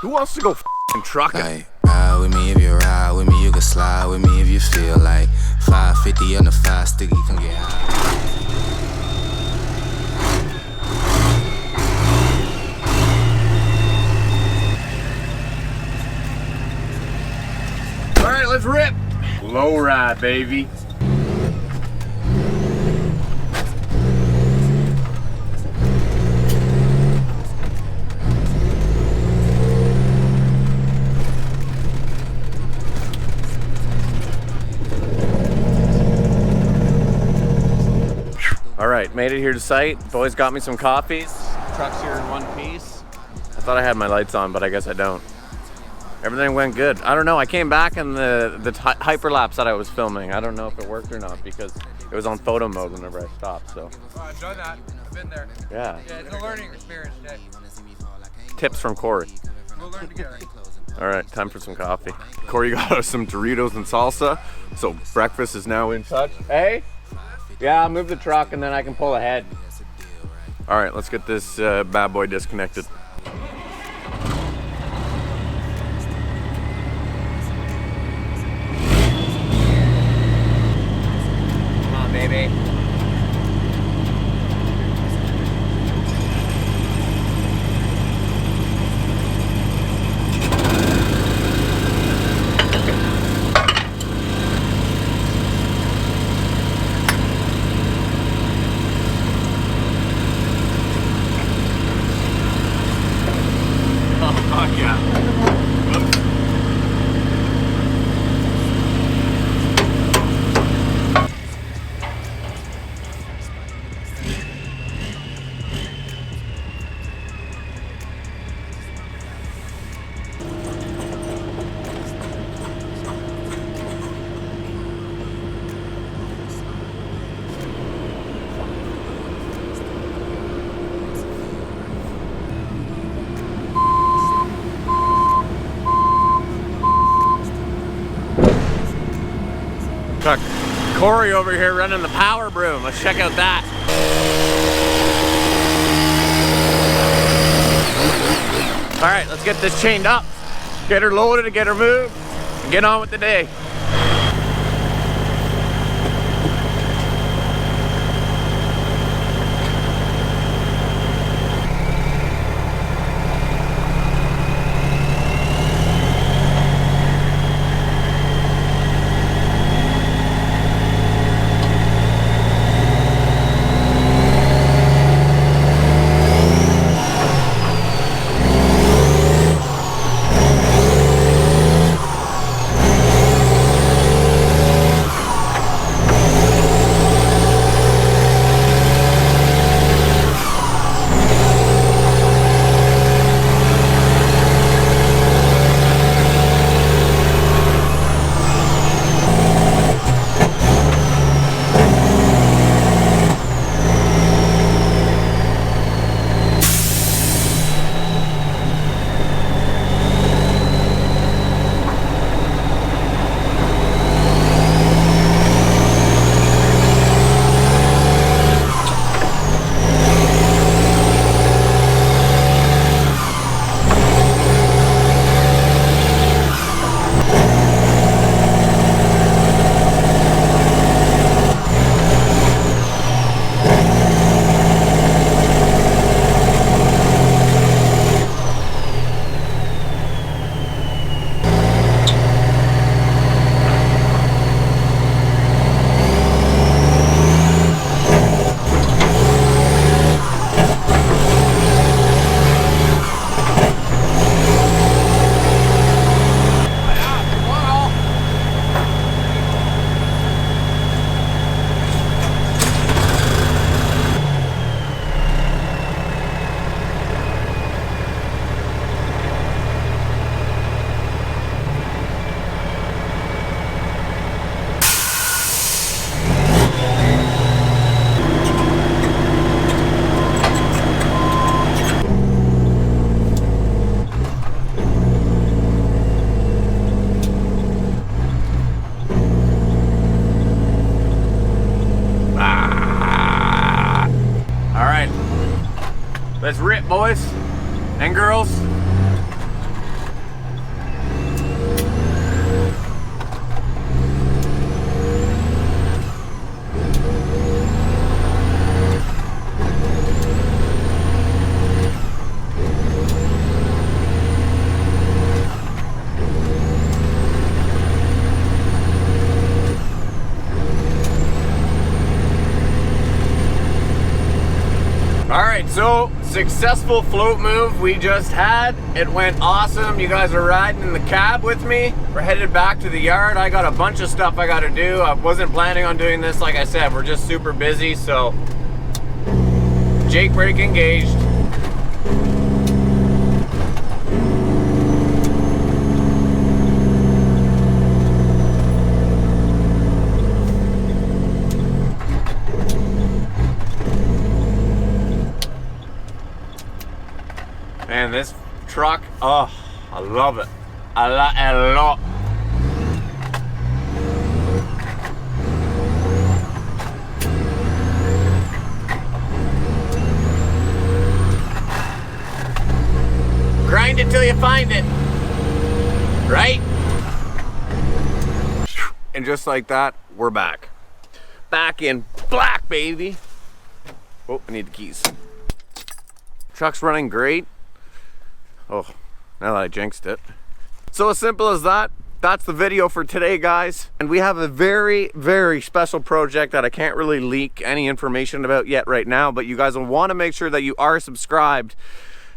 Who wants to go f***ing trucking? Like, ride with me if you ride with me, you can slide with me if you feel like 550 on the 5 sticky, come get high. All right, let's rip. Low ride, baby. All right, made it here to site. Boys got me some coffees. Truck's here in one piece. I thought I had my lights on, but I guess I don't. Everything went good. I don't know, I came back and the hyperlapse that I was filming, I don't know if it worked or not because it was on photo mode whenever I stopped, so. I've done that, I've been there. Yeah. Yeah, it's a learning experience, Jay. Tips from Corey. We'll learn together. All right, time for some coffee. Corey got us some Doritos and salsa, so breakfast is now in touch. Hey? Yeah, I'll move the truck and then I can pull ahead. All right, let's get this bad boy disconnected. Come on, baby. Got Corey over here running the power broom. Let's check out that. All right, let's get this chained up, get her loaded and get her moved, and get on with the day. Let's rip, boys and girls. right, so successful float move we just had. It went awesome. You guys are riding in the cab with me. We're headed back to the yard. I got a bunch of stuff I gotta do. I wasn't planning on doing this, like I said. We're just super busy, so Jake brake engaged. Man, this truck, oh, I love it. I like it a lot. Grind it till you find it, right? And just like that, we're back. Back in black, baby. Oh, I need the keys. Truck's running great. Oh, now that I jinxed it. So as simple as that, that's the video for today, guys. And we have a very, very special project that I can't really leak any information about yet right now, but you guys will want to make sure that you are subscribed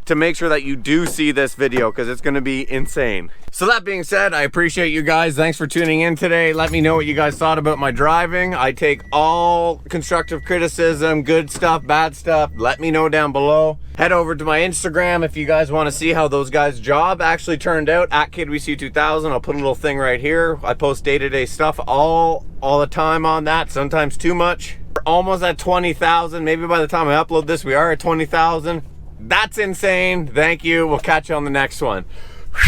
to make sure that you do see this video, because it's going to be insane. So that being said, I appreciate you guys. Thanks for tuning in today. Let me know what you guys thought about my driving. I take all constructive criticism, good stuff, bad stuff. Let me know down below. Head over to my Instagram if you guys want to see how those guys' job actually turned out, at KidWeSee2000. I'll put a little thing right here. I post day-to-day stuff all the time on that, sometimes too much. We're almost at 20,000. Maybe by the time I upload this, we are at 20,000. That's insane. Thank you. We'll catch you on the next one.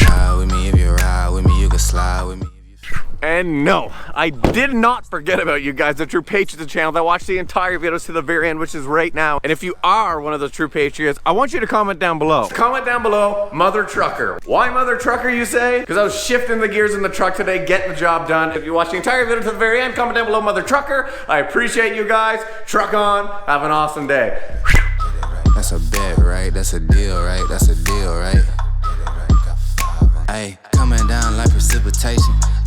Ride with me if you ride with me, you can slide with me. And no, I did not forget about you guys, the true patriots of the channel that watch the entire videos to the very end, which is right now. And if you are one of those true patriots, I want you to comment down below. Comment down below, Mother Trucker. Why Mother Trucker, you say? Because I was shifting the gears in the truck today, getting the job done. If you watch the entire video to the very end, comment down below, Mother Trucker. I appreciate you guys. Truck on. Have an awesome day. That's a bet, right? That's a deal, right? That's a deal, right? Hey, coming down like precipitation.